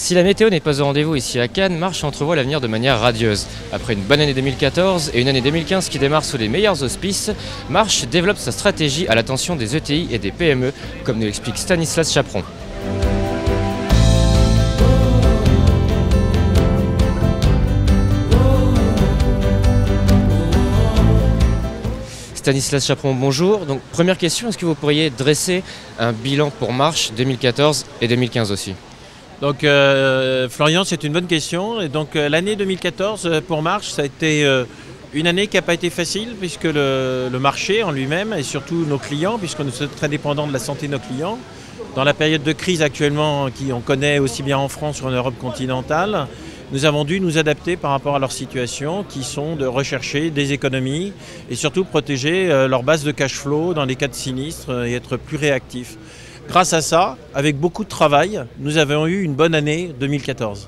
Si la météo n'est pas au rendez-vous ici à Cannes, Marche entrevoit l'avenir de manière radieuse. Après une bonne année 2014 et une année 2015 qui démarre sous les meilleurs auspices, Marche développe sa stratégie à l'attention des ETI et des PME, comme nous l'explique Stanislas Chaperon. Stanislas Chaperon, bonjour. Donc, première question, est-ce que vous pourriez dresser un bilan pour Marche 2014 et 2015 aussi? Donc Florian, c'est une bonne question. Et donc l'année 2014 pour Marche, ça a été une année qui n'a pas été facile puisque le marché en lui-même et surtout nos clients, puisque nous sommes très dépendants de la santé de nos clients, dans la période de crise actuellement qu'on connaît aussi bien en France ou en Europe continentale, nous avons dû nous adapter par rapport à leur situation qui sont de rechercher des économies et surtout protéger leur base de cash flow dans les cas de sinistre et être plus réactifs. Grâce à ça, avec beaucoup de travail, nous avons eu une bonne année 2014.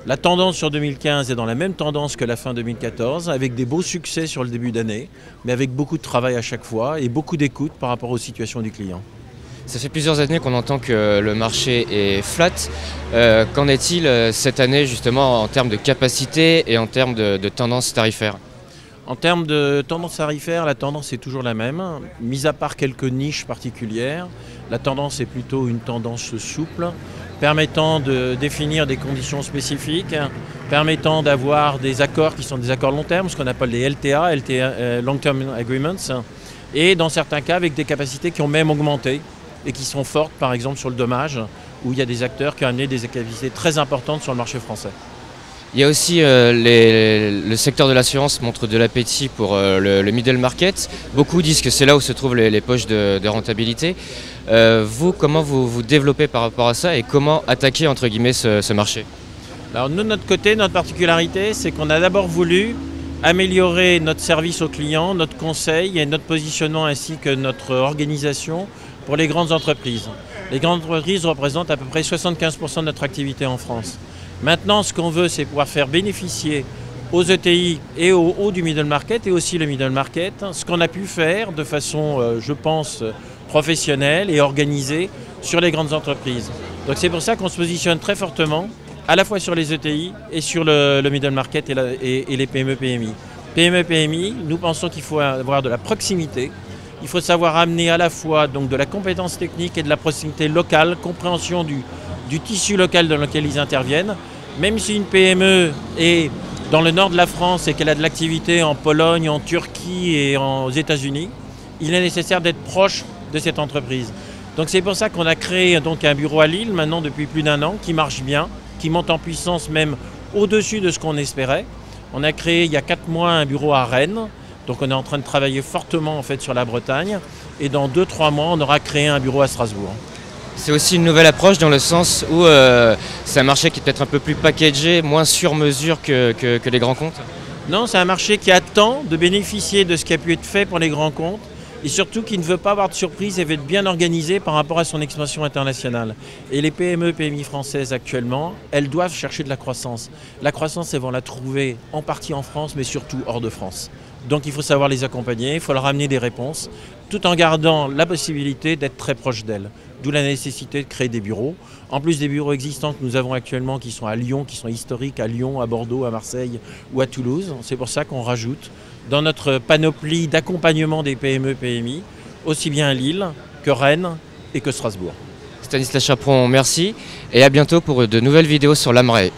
La tendance sur 2015 est dans la même tendance que la fin 2014, avec des beaux succès sur le début d'année, mais avec beaucoup de travail à chaque fois et beaucoup d'écoute par rapport aux situations du client. Ça fait plusieurs années qu'on entend que le marché est flat. Qu'en est-il cette année justement en termes de capacité et en termes de tendance tarifaire? En termes de tendance tarifaire, la tendance est toujours la même, mis à part quelques niches particulières. La tendance est plutôt une tendance souple, permettant de définir des conditions spécifiques, permettant d'avoir des accords qui sont des accords long terme, ce qu'on appelle les LTA, Long Term Agreements, et dans certains cas avec des capacités qui ont même augmenté et qui sont fortes, par exemple sur le dommage, où il y a des acteurs qui ont amené des capacités très importantes sur le marché français. Il y a aussi le secteur de l'assurance montre de l'appétit pour le middle market. Beaucoup disent que c'est là où se trouvent les poches de rentabilité. Vous, comment vous développez par rapport à ça et comment attaquer entre guillemets ce marché? Alors nous, de notre côté, notre particularité, c'est qu'on a d'abord voulu améliorer notre service aux clients, notre conseil et notre positionnement ainsi que notre organisation pour les grandes entreprises. Les grandes entreprises représentent à peu près 75% de notre activité en France. Maintenant, ce qu'on veut, c'est pouvoir faire bénéficier aux ETI et au haut du middle market et aussi le middle market, ce qu'on a pu faire de façon, je pense, professionnelle et organisée sur les grandes entreprises. Donc c'est pour ça qu'on se positionne très fortement, à la fois sur les ETI et sur le middle market et les PME-PMI. PME-PMI, nous pensons qu'il faut avoir de la proximité. Il faut savoir amener à la fois donc, de la compétence technique et de la proximité locale, compréhension du tissu local dans lequel ils interviennent. Même si une PME est dans le nord de la France et qu'elle a de l'activité en Pologne, en Turquie et aux États-Unis, il est nécessaire d'être proche de cette entreprise. Donc c'est pour ça qu'on a créé donc, un bureau à Lille maintenant depuis plus d'un an qui marche bien, qui monte en puissance même au-dessus de ce qu'on espérait. On a créé il y a 4 mois un bureau à Rennes. Donc on est en train de travailler fortement en fait, sur la Bretagne et dans 2-3 mois on aura créé un bureau à Strasbourg. C'est aussi une nouvelle approche dans le sens où c'est un marché qui est peut-être un peu plus packagé, moins sur mesure que les grands comptes? Non, c'est un marché qui attend de bénéficier de ce qui a pu être fait pour les grands comptes et surtout qui ne veut pas avoir de surprise et veut être bien organisé par rapport à son expansion internationale. Et les PME, PMI françaises actuellement, elles doivent chercher de la croissance. La croissance, elles vont la trouver en partie en France mais surtout hors de France. Donc il faut savoir les accompagner, il faut leur amener des réponses, tout en gardant la possibilité d'être très proche d'elles. D'où la nécessité de créer des bureaux. En plus des bureaux existants que nous avons actuellement qui sont à Lyon, qui sont historiques à Lyon, à Bordeaux, à Marseille ou à Toulouse. C'est pour ça qu'on rajoute dans notre panoplie d'accompagnement des PME-PMI, aussi bien Lille que Rennes et que Strasbourg. Stanislas Chaperon, merci et à bientôt pour de nouvelles vidéos sur l'AMRAE.